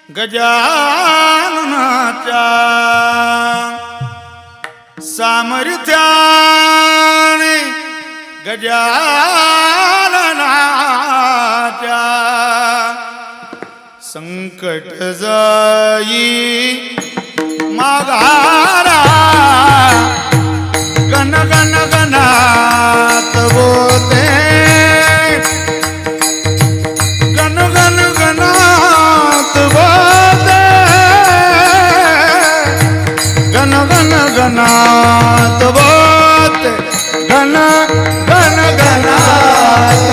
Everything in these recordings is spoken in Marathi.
गजाननाच्या सामर्थ्याने गजाननाच्या संकट जाई माघारा गण गण गणात बोते गण गण गणात बोते गण गण गणात बोते गण गण गणात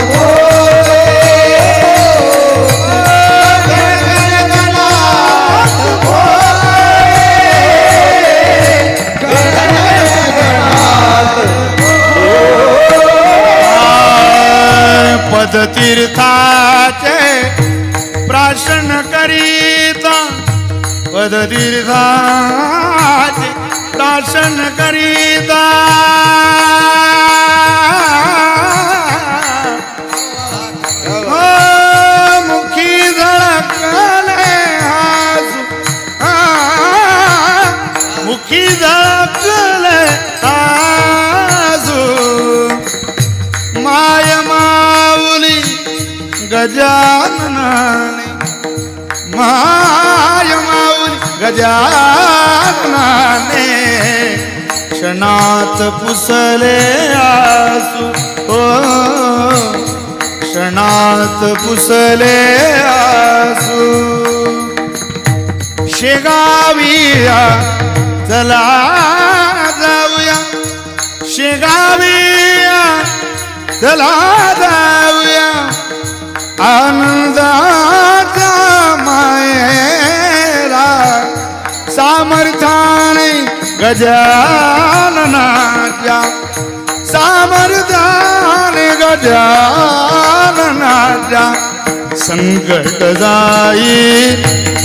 पदतीर्थाचे प्राशन करीता पदतीर्थाचे प्राशन करीता मुखी झळकले आजू मुखी झळकले आजू माय गजाननाने माय माऊली गजाननाने क्षणात पुसले आसू हो क्षणात पुसले आसू शेगाविया चला जाऊया शेगाविया चला जाऊया आनंदाचा मायेला सामर्थ्याने गजाननाच्या सामर्थ्याने गजाननाच्या संकट जाई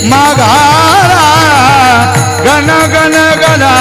माघारा गण गण गणा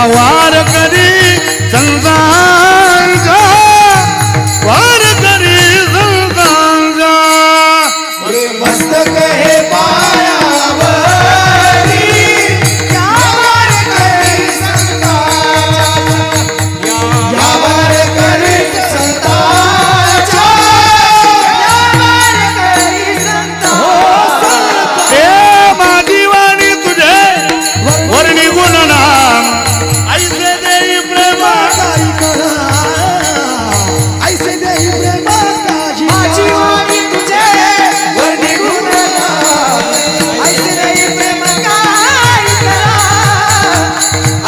वार करी संतांचा वार करी संतांचा मस्तक हे पायावरी यावर करी संतांचा यावर करी संतांचा यावर करी संतांचा हे माझी वाणी तुझे वर निघून नाम ऐसे देई प्रेमा ऐसे देई प्रेमा माझी वाणी तुझे वर निघून ऐसे देई प्रेम काय करा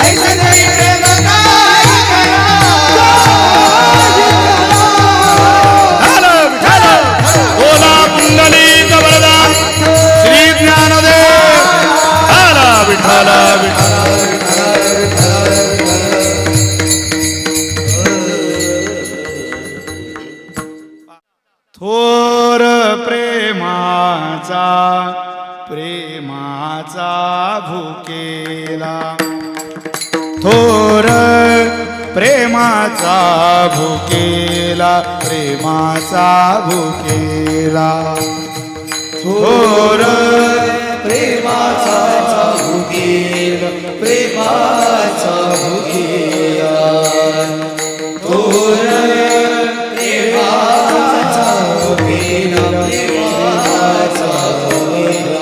ऐसे देई प्रेम काय करा बोला पुंडलिक वरदान श्री ज्ञानदेव आला विठ्ठल थोर प्रेमाचा प्रेमाचा भुकेला थोर प्रेमाचा भुकेला प्रेमाचा भुकेला थोर प्रेमाचा भुकेला प्रेमाचा भुकेला थोर प्रेमाचा भुकेला प्रेमाचा भुकेला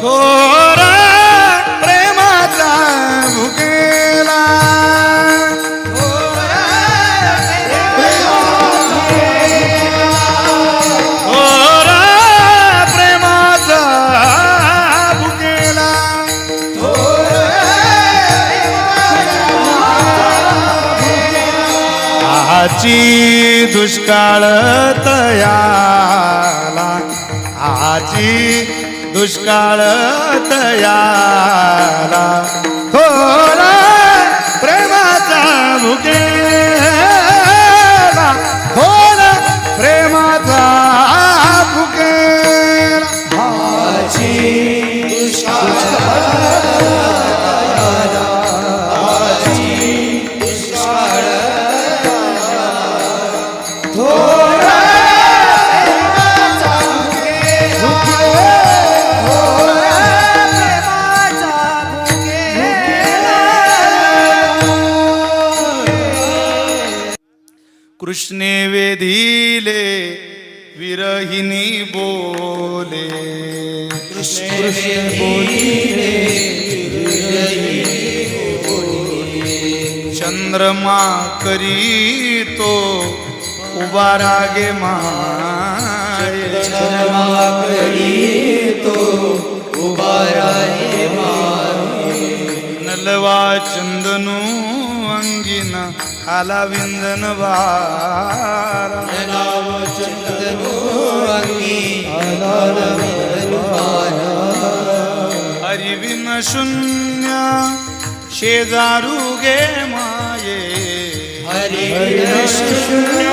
थोर प्रेमाचा भुकेला थोर प्रेमाचा भुकेला आची दुष्काळ तयाला आची दुष्काळ तयाला थोरा प्रेमाचा भुके कृष्णे वेधिले विरहिणी बोले कृष्ण बोलिले चंद्रमा करीतो उभा रागे माये चंद्रमा करीतो उभा रागे माये नलवा चंदनू अंगिन आला विंदन वारा नाव चंदनो अंगी आला विंदनवारा हरिविन शून्य शेजारू गे माये हरि शून्य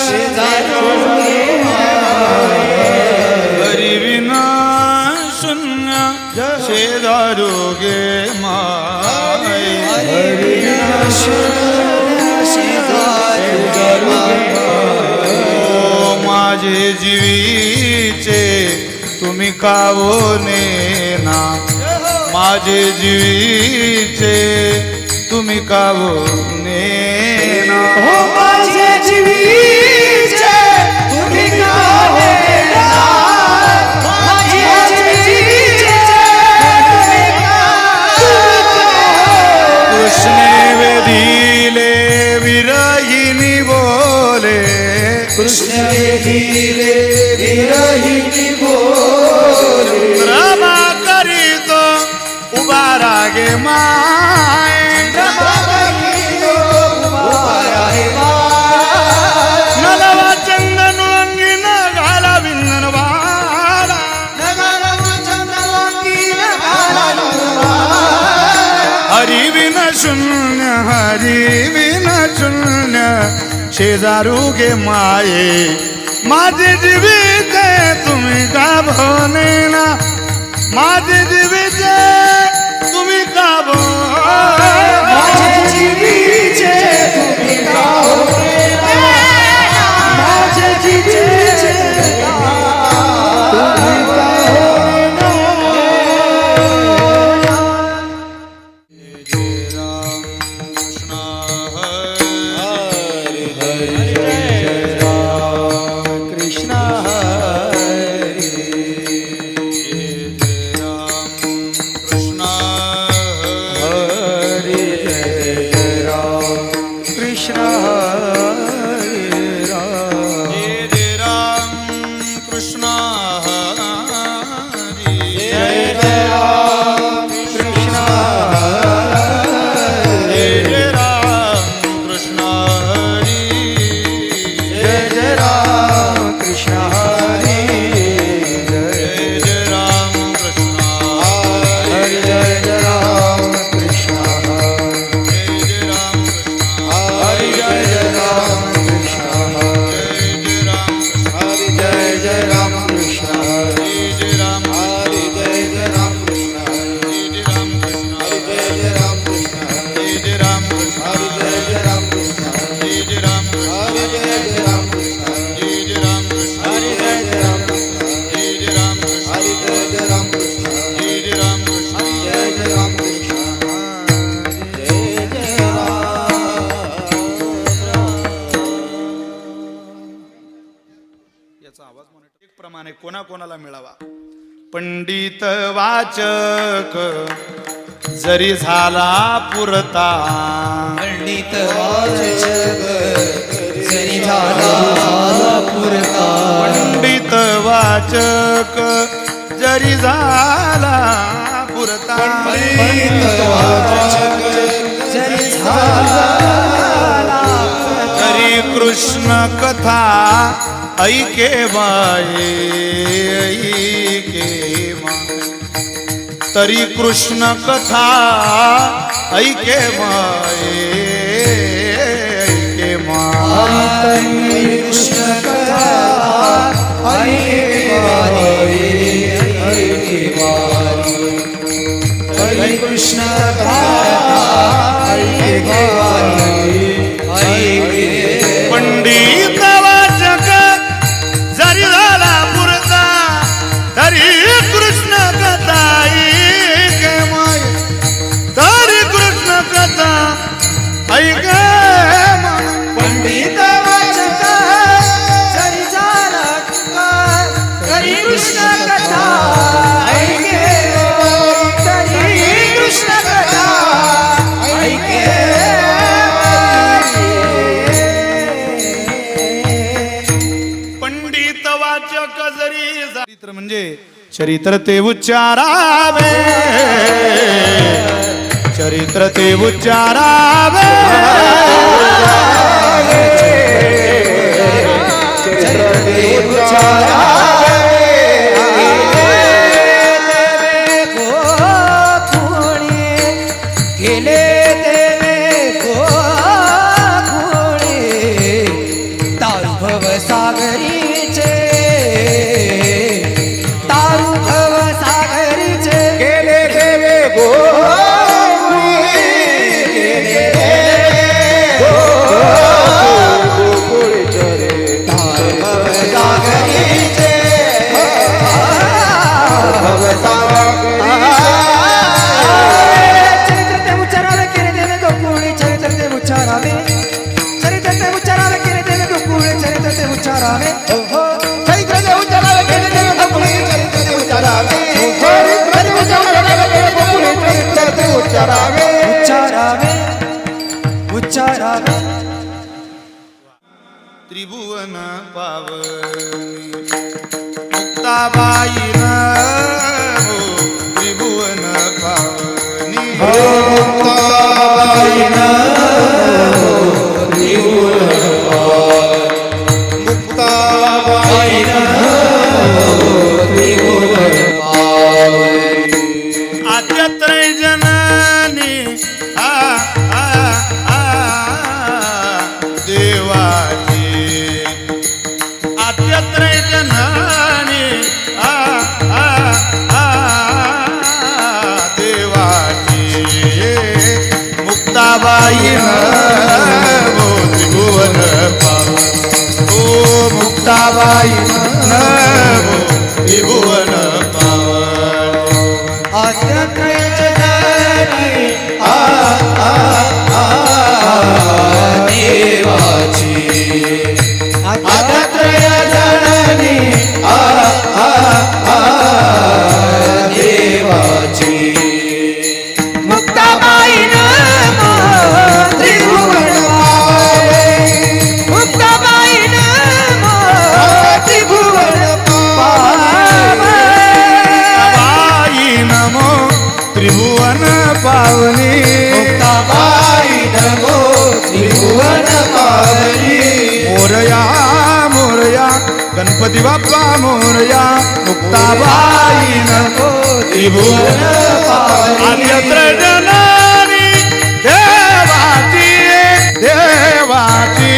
शेजारो हरिविन शून्य शेजारू गे माये ओ माझे जीवीचे तुम्ही कावने ना माझे जीवीचे तुम्ही कावने ना माझे जीवीचे तुम्ही कावने ना माझे जीवीचे तुम्ही कृष्णे वेधिले विरहिणी बोले कृष्ण वेधिले विरहिणी बोले रमा करीतो उभा रागे माय नलवा चंदन अंगिन घाला विंदन वाला हरिविन शून्य शेजारू गे माये माझे जीविते तुम्ही का भोनेना माझे जीविते तुम्ही का माझे जीवीचे तुम्ही कावने माझे जीवीचे तुम्ही कृष्ण हरे जय राम कृष्ण हरे राम कृष्ण जय जय राम कृष्ण जय राम कृष्ण जय जय राम कृष्ण हरे जय जय राम कृष्ण हरे जय जय राम कृष्ण हरे जय जय राम कृष्ण हरे जय जय राम कृष्ण हरे जय जय राम कृष्ण हरे जय जय राम कृष्ण हरे जय जय राम कृष्ण हरे जय जय राम कृष्ण हरे जय जय राम कृष्ण हरे जय जय राम कृष्ण हरे जय जय राम कृष्ण हरे जय जय राम कृष्ण हरे जय जय राम कृष्ण हरे जय जय राम कृष्ण हरे जय जय राम कृष्ण जय जय राम कृष्ण जय जय याचा आवाज मॉनिटर एक प्रमाणे कोणाकोणाला मिळावा पंडित वाचक जरी झाला पुरता पंडित वाचक जरी झाला पुरता पंडित वाचक जरी झाला पुरता पंडित वाचक जरी झाला तरी कृष्ण कथा ऐके बाये ऐके मा तरी कृष्ण कथा ऐके माये ऐके मा कृष्ण कथा ऐके हरे कृष्ण कथा ऐके पंडित वाचक जरी झाला पुरता तरी कृष्ण कथा ऐके माये तरी कृष्ण कथा ऐके मा पंडित चरित्र ते उच्चारावे, चरित्र ते उच्चारावे, चरित्र ते उच्चारावे. गेले देवे गोकुळे तारू भव सागरीचे, तारू भव सागरीचे. गेले देवे गोकुळी, गेले देवे गोकुळीचे रे. तारू भव सागरीचे, भव सागरीचे. चरित्र ते उच्चारावे केले देवे गोकुळे, चरित्र ते उच्चारावे, चरित्र ते उच्चारावे केले देवे गोकुळे, चरित्र ते उच्चारावे. चरित्र ते उच्चारावे केले देवे गोकुळी, चरित्र ते उच्चारावे. चरित्र ते उच्चारावे केले गोकुळी, चरित्र ते उच्चारावे. उच्चारावे, उच्चारावे. त्रिभुवन पावनी मुक्ताबाई न हो, त्रिभुवन पावनी मुक्ताबाई न हो, त्रिभुवन पावनी. मुक्ताबाई न हो, त्रिभुवन पावनी. आद्यत्रय जननी आ आ आ देवाची, आद्यत्रय जननी आ आ आ देवाची. मुक्ताबाई न हो, त्रिभुवन पावनी. ओ मुक्ताबाई न हो, त्रिभुवन पावनी. आद्यत्रय जननी आ आ आ देवाची. आद्यत्रय जननी आ आ आ देवाची. मुक्ताबाई नमो त्रिभुवन पावनी, मुक्ताबाई नमो त्रिभुवन पावनी. बाई नमो त्रिभुवन पावनी. मुक्ताबाई नमो त्रिभुवन पावनी. मोरया मोरया गणपती बाप्पा मोरया. मुक्ताबाई नमो त्रिभुवन पावनी. आद्यत्रय जननी देवाची, देवाची.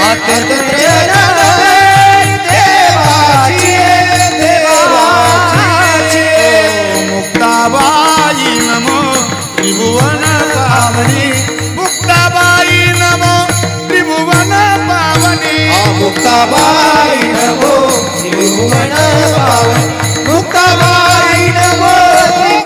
आद्यत्रय जननी देवाची, देवाची. मुक्ताबाई नमो त्रिभुवन पावनी. मुक्ताबाई नमो त्रिभुवन पावनी. मुक्ताबाई नमो त्रिभुवन पावनी.